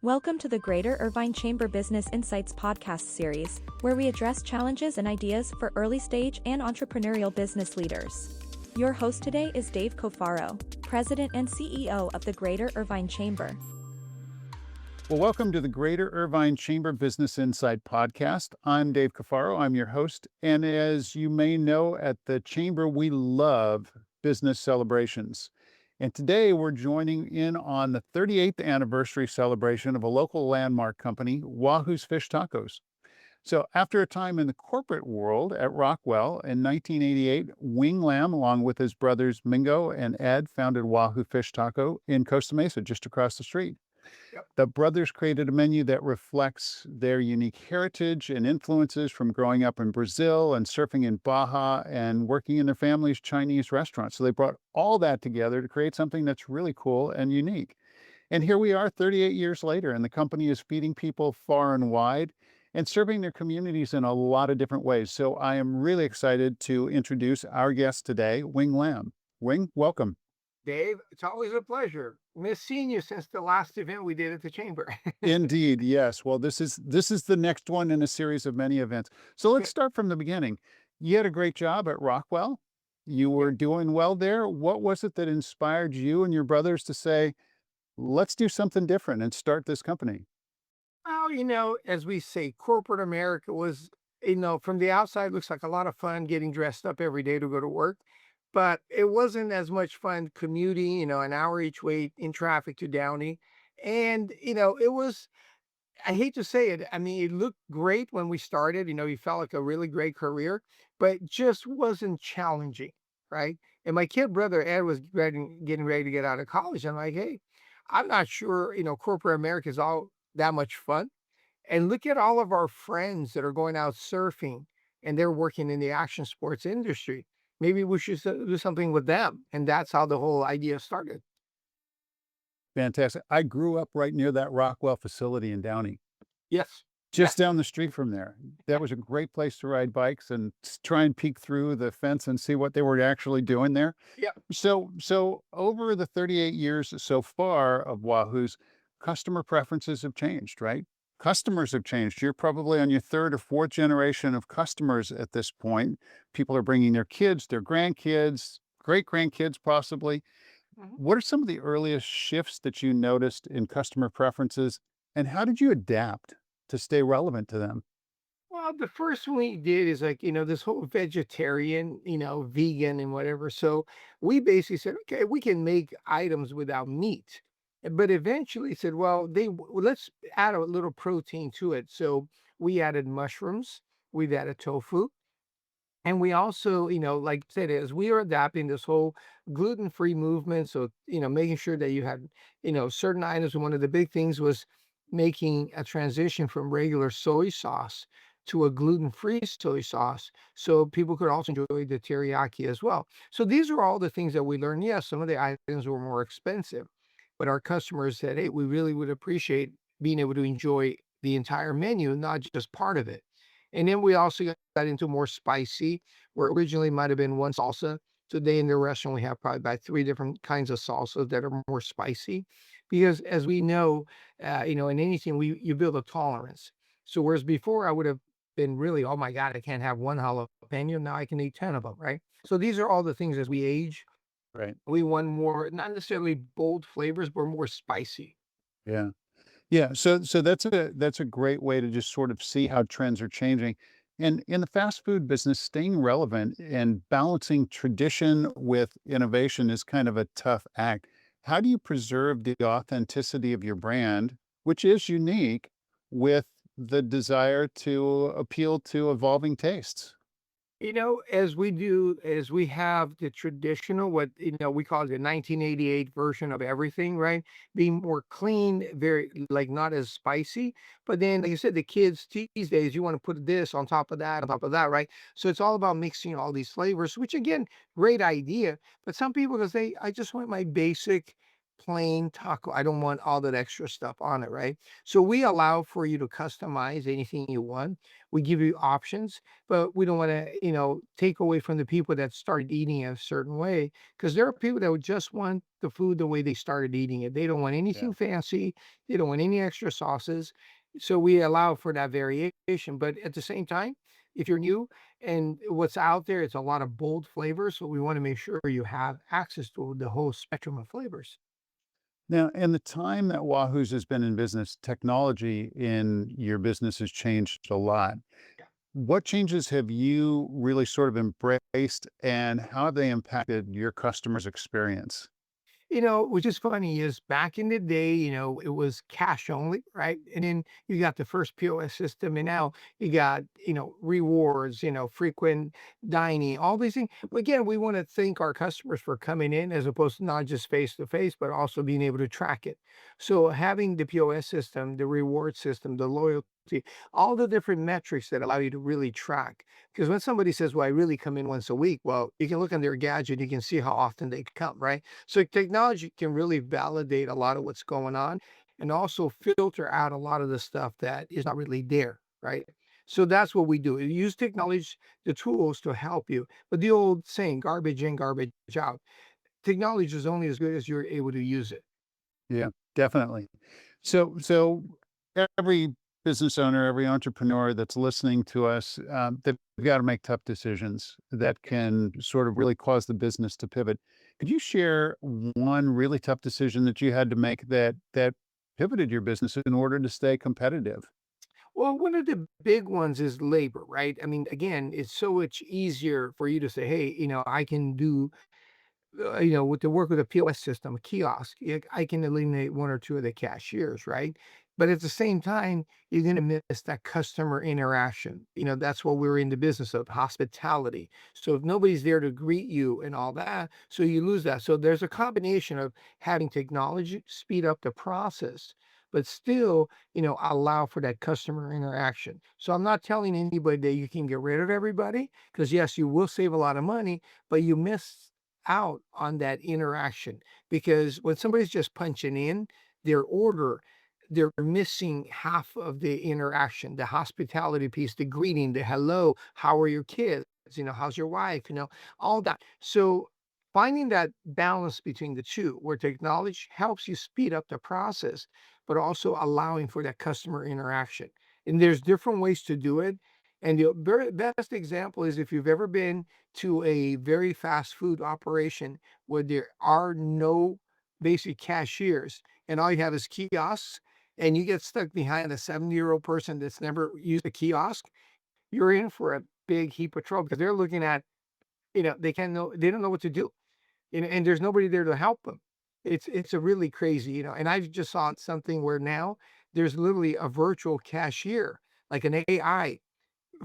Welcome to the Greater Irvine Chamber Business Insights podcast series, where we address challenges and ideas for early-stage and entrepreneurial business leaders. Your host today is Dave Coffaro, President and CEO of the Greater Irvine Chamber. Well, welcome to the Greater Irvine Chamber Business Insight podcast. I'm Dave Coffaro. I'm your host. And as you may know, at the Chamber, we love business celebrations. And today we're joining in on the 38th anniversary celebration of a local landmark company, Wahoo's Fish Tacos. So after a time in the corporate world at Rockwell in 1988, Wing Lam, along with his brothers Mingo and Ed, founded Wahoo Fish Taco in Costa Mesa, just across the street. Yep. The brothers created a menu that reflects their unique heritage and influences from growing up in Brazil and surfing in Baja and working in their family's Chinese restaurant. So they brought all that together to create something that's really cool and unique. And here we are 38 years later, and the company is feeding people far and wide and serving their communities in a lot of different ways. So I am really excited to introduce our guest today, Wing Lam. Wing, welcome. Dave, it's always a pleasure. Miss seeing you since the last event we did at the Chamber. Indeed, yes. Well, this is the next one in a series of many events. So let's start from the beginning. You had a great job at Rockwell. You were doing well there. What was it that inspired you and your brothers to say, let's do something different and start this company? Well, as we say, corporate America was, from the outside, looks like a lot of fun getting dressed up every day to go to work. But it wasn't as much fun commuting, an hour each way in traffic to Downey. And, it was, I hate to say it. I mean, it looked great when we started, you felt like a really great career, but just wasn't challenging, right? And my kid brother, Ed, was getting ready to get out of college. I'm like, hey, I'm not sure, corporate America is all that much fun. And look at all of our friends that are going out surfing and they're working in the action sports industry. Maybe we should do something with them. And that's how the whole idea started. Fantastic. I grew up right near that Rockwell facility in Downey, Yes. just down the street from there. That was a great place to ride bikes and try and peek through the fence and see what they were actually doing there. Yeah. So over the 38 years so far of Wahoo's, customer preferences have changed, right? Customers have changed. You're probably on your third or fourth generation of customers at this point. People are bringing their kids, their grandkids, great grandkids, possibly. Mhm. What are some of the earliest shifts that you noticed in customer preferences, and how did you adapt to stay relevant to them? Well, the first one we did is like, this whole vegetarian, vegan and whatever. So we basically said, okay, we can make items without meat. But eventually said, well, let's add a little protein to it. So we added mushrooms, we've added tofu. And we also, like I said, as we are adapting this whole gluten-free movement, so, making sure that you had, certain items. One of the big things was making a transition from regular soy sauce to a gluten-free soy sauce so people could also enjoy the teriyaki as well. So these are all the things that we learned. Yes, some of the items were more expensive, but our customers said, hey, we really would appreciate being able to enjoy the entire menu, not just part of it. And then we also got into more spicy, where originally might have been one salsa. Today in the restaurant, we have probably about three different kinds of salsas that are more spicy. Because as we know, in anything, you build a tolerance. So whereas before I would have been really, oh my God, I can't have one jalapeno. Now I can eat 10 of them, right? So these are all the things as we age, Right. we want more, not necessarily bold flavors, but more spicy. Yeah. Yeah. So that's a great way to just sort of see how trends are changing. And in the fast food business, staying relevant and balancing tradition with innovation is kind of a tough act. How do you preserve the authenticity of your brand, which is unique, with the desire to appeal to evolving tastes? As we have the traditional, what, we call it the 1988 version of everything, right? Being more clean, very, like, not as spicy. But then, like you said, the kids these days, you want to put this on top of that, right? So it's all about mixing all these flavors, which again, great idea. But some people, because I just want my basic plain taco. I don't want all that extra stuff on it, right? So we allow for you to customize anything you want. We give you options, but we don't want to, take away from the people that started eating it a certain way because there are people that would just want the food the way they started eating it. They don't want Yeah. anything fancy. They don't want any extra sauces. So we allow for that variation. But at the same time, if you're new and what's out there, it's a lot of bold flavors. So we want to make sure you have access to the whole spectrum of flavors. Now, in the time that Wahoo's has been in business, technology in your business has changed a lot. What changes have you really sort of embraced, and how have they impacted your customers' experience? Which is funny is back in the day, it was cash only, right? And then you got the first POS system, and now you got, rewards, frequent dining, all these things. But again, we want to thank our customers for coming in as opposed to not just face to face, but also being able to track it. So having the POS system, the reward system, the loyalty, all the different metrics that allow you to really track. Because when somebody says, well, I really come in once a week, well, you can look on their gadget, you can see how often they come, right? So technology can really validate a lot of what's going on and also filter out a lot of the stuff that is not really there, right? So that's what we do. We use technology, the tools to help you. But the old saying, garbage in, garbage out. Technology is only as good as you're able to use it. Yeah, definitely. So every business owner, every entrepreneur that's listening to us, they've got to make tough decisions that can sort of really cause the business to pivot. Could you share one really tough decision that you had to make that pivoted your business in order to stay competitive? Well, one of the big ones is labor, right? I mean, again, it's so much easier for you to say, hey, I can do with the work with a POS system, a kiosk, I can eliminate one or two of the cashiers, right? But at the same time, you're going to miss that customer interaction. That's what we're in the business of hospitality. So if nobody's there to greet you and all that, so you lose that. So there's a combination of having technology speed up the process, but still, allow for that customer interaction. So I'm not telling anybody that you can get rid of everybody because yes, you will save a lot of money, but you miss out on that interaction because when somebody's just punching in their order, they're missing half of the interaction, the hospitality piece, the greeting, the hello, how are your kids? How's your wife? All that. So finding that balance between the two, where technology helps you speed up the process, but also allowing for that customer interaction. And there's different ways to do it. And the very best example is if you've ever been to a very fast food operation where there are no basic cashiers and all you have is kiosks and you get stuck behind a 70-year-old person that's never used a kiosk, you're in for a big heap of trouble because they're looking at, they don't know what to do. And there's nobody there to help them. It's a really crazy, and I just saw something where now there's literally a virtual cashier, like an AI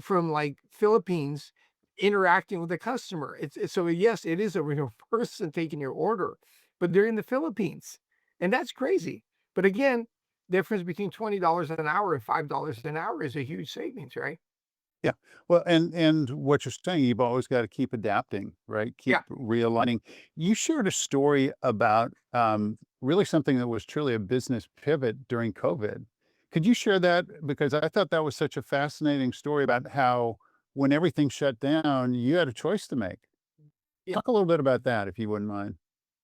from like Philippines interacting with the customer. It's so yes, it is a real person taking your order, but they're in the Philippines. And that's crazy. But again, difference between $20 an hour and $5 an hour is a huge savings, right? Yeah. Well, and what you're saying, you've always got to keep adapting, right? Keep Yeah. realigning. You shared a story about really something that was truly a business pivot during COVID. Could you share that? Because I thought that was such a fascinating story about how when everything shut down, you had a choice to make. Yeah. Talk a little bit about that, if you wouldn't mind.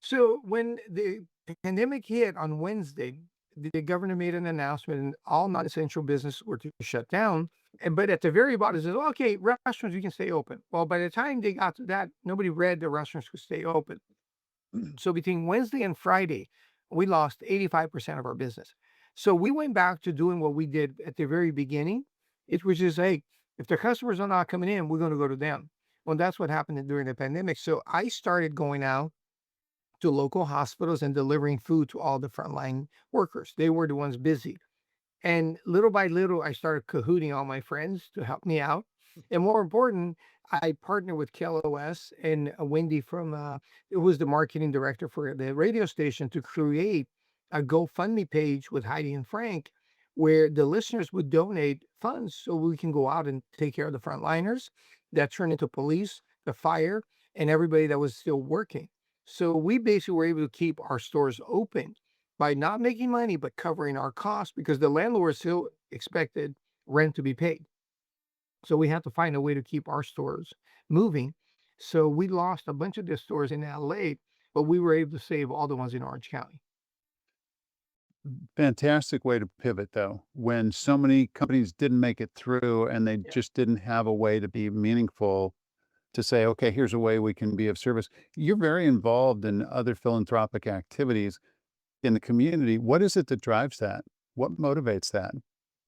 So when the pandemic hit on Wednesday, the governor made an announcement and all non-essential business were to shut down. But at the very bottom it says, okay, restaurants, you can stay open. Well, by the time they got to that, nobody read the restaurants could stay open. So between Wednesday and Friday, we lost 85% of our business. So we went back to doing what we did at the very beginning. It was just, hey, if the customers are not coming in, we're going to go to them. Well, that's what happened during the pandemic. So I started going out to local hospitals and delivering food to all the frontline workers. They were the ones busy. And little by little, I started cahooting all my friends to help me out. And more important, I partnered with KLOS and Wendy from, it was the marketing director for the radio station to create a GoFundMe page with Heidi and Frank, where the listeners would donate funds so we can go out and take care of the frontliners that turned into police, the fire, and everybody that was still working. So we basically were able to keep our stores open by not making money, but covering our costs because the landlord still expected rent to be paid. So we had to find a way to keep our stores moving. So we lost a bunch of the stores in LA, but we were able to save all the ones in Orange County. Fantastic way to pivot, though, when so many companies didn't make it through and they Yeah. just didn't have a way to be meaningful to say, okay, here's a way we can be of service. You're very involved in other philanthropic activities in the community. What is it that drives that? What motivates that?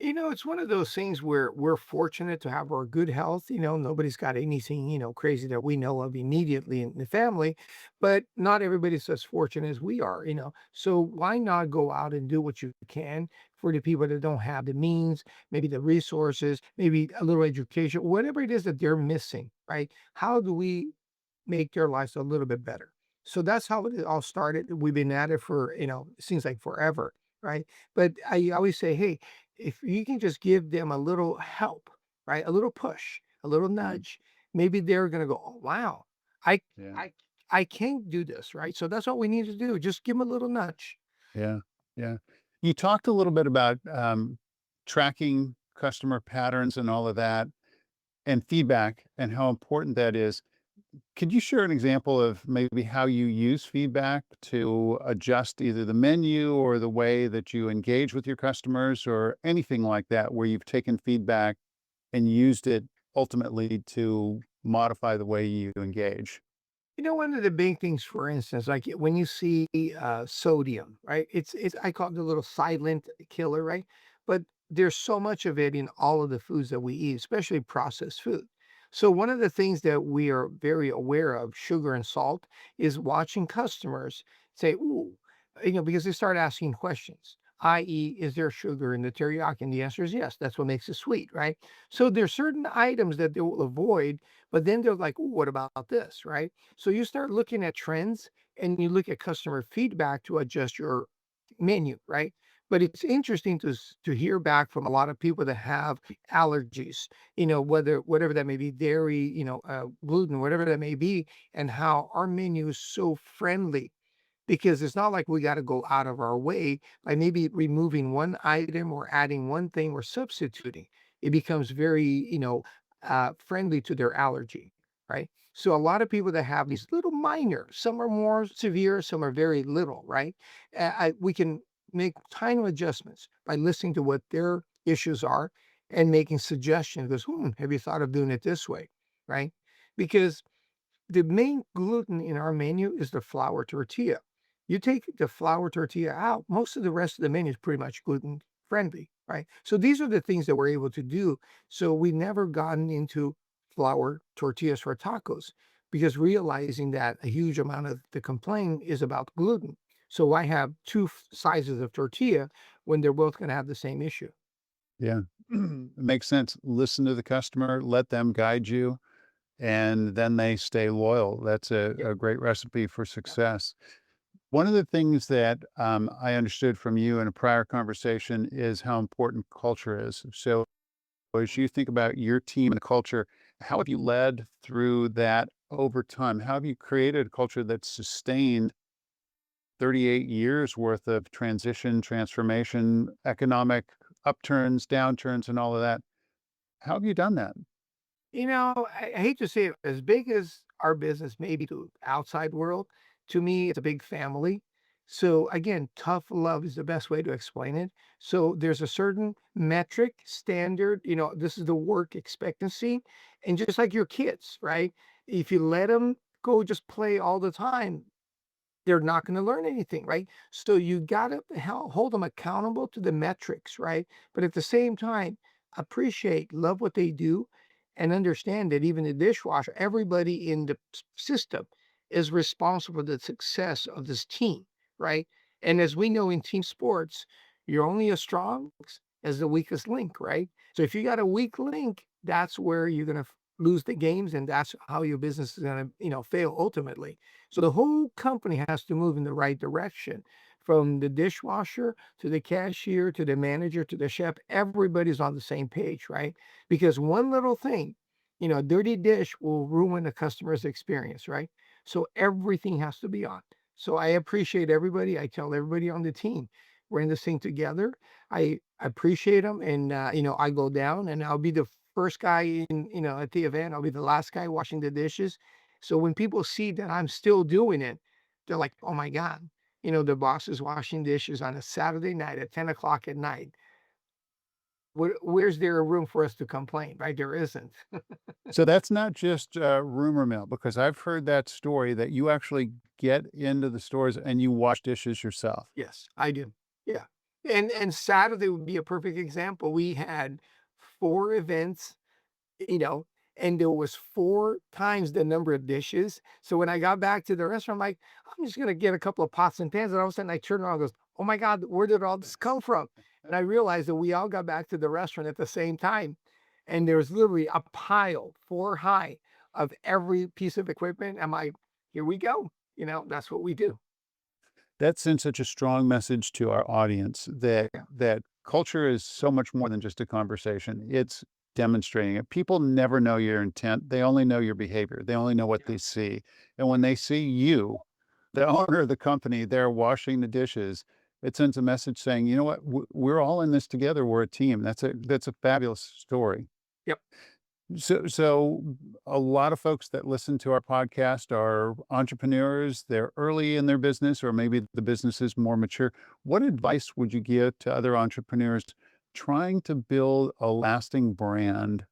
It's one of those things where we're fortunate to have our good health. Nobody's got anything, crazy that we know of immediately in the family, but not everybody's as fortunate as we are. So why not go out and do what you can for the people that don't have the means, maybe the resources, maybe a little education, whatever it is that they're missing, right? How do we make their lives a little bit better? So that's how it all started. We've been at it for, it seems like forever, right? But I always say, hey, if you can just give them a little help, right? A little push, a little Mm, nudge, maybe they're gonna go, "Oh, wow, I yeah, I I can do this," right? So that's all we need to do. Just give them a little nudge. yeah, yeah. You talked a little bit about tracking customer patterns and all of that and feedback and how important that is. Could you share an example of maybe how you use feedback to adjust either the menu or the way that you engage with your customers or anything like that, where you've taken feedback and used it ultimately to modify the way you engage? One of the big things, for instance, like when you see sodium, right? It's I call it the little silent killer, right? But there's so much of it in all of the foods that we eat, especially processed food. So one of the things that we are very aware of, sugar and salt, is watching customers say, "Ooh," because they start asking questions. I.e., is there sugar in the teriyaki? And the answer is yes. That's what makes it sweet, right? So there's certain items that they will avoid, but then they're like, "Ooh, what about this?" Right? So you start looking at trends and you look at customer feedback to adjust your menu, right? But it's interesting to hear back from a lot of people that have allergies, whatever that may be, dairy, gluten, whatever that may be, and how our menu is so friendly because it's not like we got to go out of our way by maybe removing one item or adding one thing or substituting. It becomes very, friendly to their allergy, right? So a lot of people that have these little minor, some are more severe, some are very little, right? We can make tiny adjustments by listening to what their issues are and making suggestions. Goes, have you thought of doing it this way, right? Because the main gluten in our menu is the flour tortilla. You take the flour tortilla out, most of the rest of the menu is pretty much gluten friendly, right? So these are the things that we're able to do. So we never gotten into flour tortillas for tacos because realizing that a huge amount of the complaint is about gluten. So why have two sizes of tortilla when they're both going to have the same issue? Yeah, it makes sense. Listen to the customer, let them guide you, and then they stay loyal. That's Yep. a great recipe for Yeah. success. One of the things that I understood from you in a prior conversation is how important culture is. So, as you think about your team and the culture, how have you led through that over time? How have you created a culture that's sustained 38 years worth of transition, transformation, economic upturns, downturns, and all of that? How have you done that? I hate to say it, as big as our business may be to outside world, to me, it's a big family. So again, tough love is the best way to explain it. So there's a certain metric standard, this is the work expectancy. And just like your kids, right? If you let them go just play all the time, they're not gonna learn anything, right? So you gotta hold them accountable to the metrics, right? But at the same time, appreciate, love what they do, and understand that even the dishwasher, everybody in the system is responsible for the success of this team, right? And as we know in team sports, you're only as strong as the weakest link, right? So if you got a weak link, that's where you're gonna lose the games, and that's how your business is gonna, fail ultimately. So the whole company has to move in the right direction. From the dishwasher to the cashier to the manager to the chef, everybody's on the same page, right? Because one little thing, a dirty dish will ruin the customer's experience, right? So everything has to be on. So I appreciate everybody. I tell everybody on the team, we're in this thing together. I appreciate them, and I go down, and I'll be the first guy at the event. I'll be the last guy washing the dishes. So when people see that I'm still doing it, they're like, "Oh my God, the boss is washing dishes on a Saturday night at 10 o'clock at night. Where's there a room for us to complain?" Right? There isn't. So that's not just rumor mill, because I've heard that story that you actually get into the stores and you wash dishes yourself. Yes, I do. Yeah. And Saturday would be a perfect example. We had 4 events, you know, and there was 4 times the number of dishes. So when I got back to the restaurant, I'm like, I'm just gonna get a couple of pots and pans. And all of a sudden I turned around and goes, "Oh my God, where did all this come from?" And I realized that we all got back to the restaurant at the same time. And there was literally a pile 4 high of every piece of equipment. I'm like, here we go. That's what we do. That sends such a strong message to our audience that Yeah. culture is so much more than just a conversation. It's demonstrating it. People never know your intent. They only know your behavior. They only know what Yeah. they see. And when they see you, the owner of the company, there washing the dishes, it sends a message saying, you know what, we're all in this together. We're a team. That's a fabulous story. Yep. So a lot of folks that listen to our podcast are entrepreneurs. They're early in their business, or maybe the business is more mature. What advice would you give to other entrepreneurs trying to build a lasting brand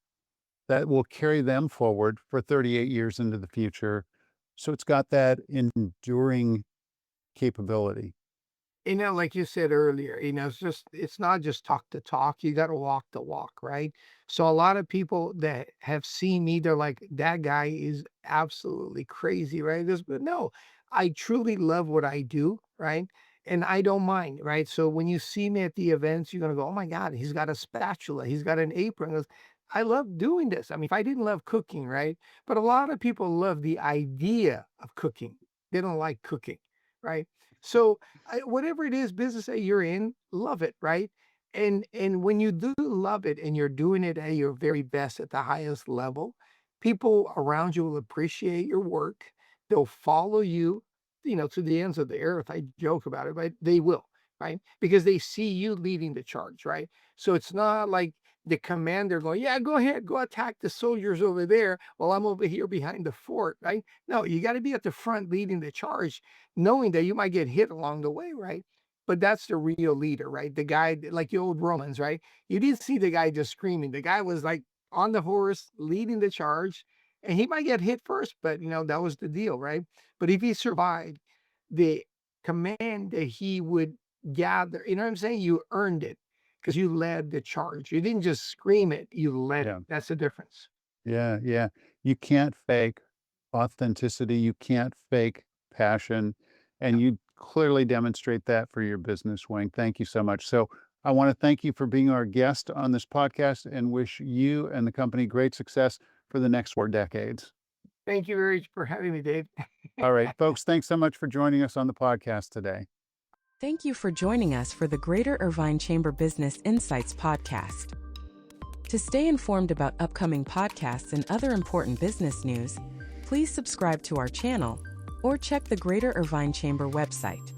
that will carry them forward for 38 years into the future? So it's got that enduring capability. Like you said earlier, it's not just talk the talk, you got to walk the walk, right? So a lot of people that have seen me, they're like, that guy is absolutely crazy, right? But no, I truly love what I do, right? And I don't mind, right? So when you see me at the events, you're going to go, "Oh my God, he's got a spatula, he's got an apron." Goes, I love doing this. I mean, if I didn't love cooking, right? But a lot of people love the idea of cooking. They don't like cooking, right? So whatever it is, business that you're in, love it, right? And when you do love it and you're doing it at your very best at the highest level, people around you will appreciate your work. They'll follow you, to the ends of the earth. I joke about it, but they will, right? Because they see you leading the charge, right? So it's not like the commander going, "Yeah, go ahead, go attack the soldiers over there while I'm over here behind the fort," right? No, you got to be at the front leading the charge, knowing that you might get hit along the way, right? But that's the real leader, right? The guy, like the old Romans, right? You didn't see the guy just screaming. The guy was like on the horse leading the charge, and he might get hit first, but that was the deal, right? But if he survived, the command that he would gather, you know what I'm saying? You earned it because you led the charge. You didn't just scream it, you led it. Yeah. That's the difference. Yeah. Yeah. You can't fake authenticity. You can't fake passion. And you clearly demonstrate that for your business, Wing. Thank you so much. So I want to thank you for being our guest on this podcast and wish you and the company great success for the next 4 decades. Thank you very much for having me, Dave. All right, folks, thanks so much for joining us on the podcast today. Thank you for joining us for the Greater Irvine Chamber Business Insights podcast. To stay informed about upcoming podcasts and other important business news, please subscribe to our channel or check the Greater Irvine Chamber website.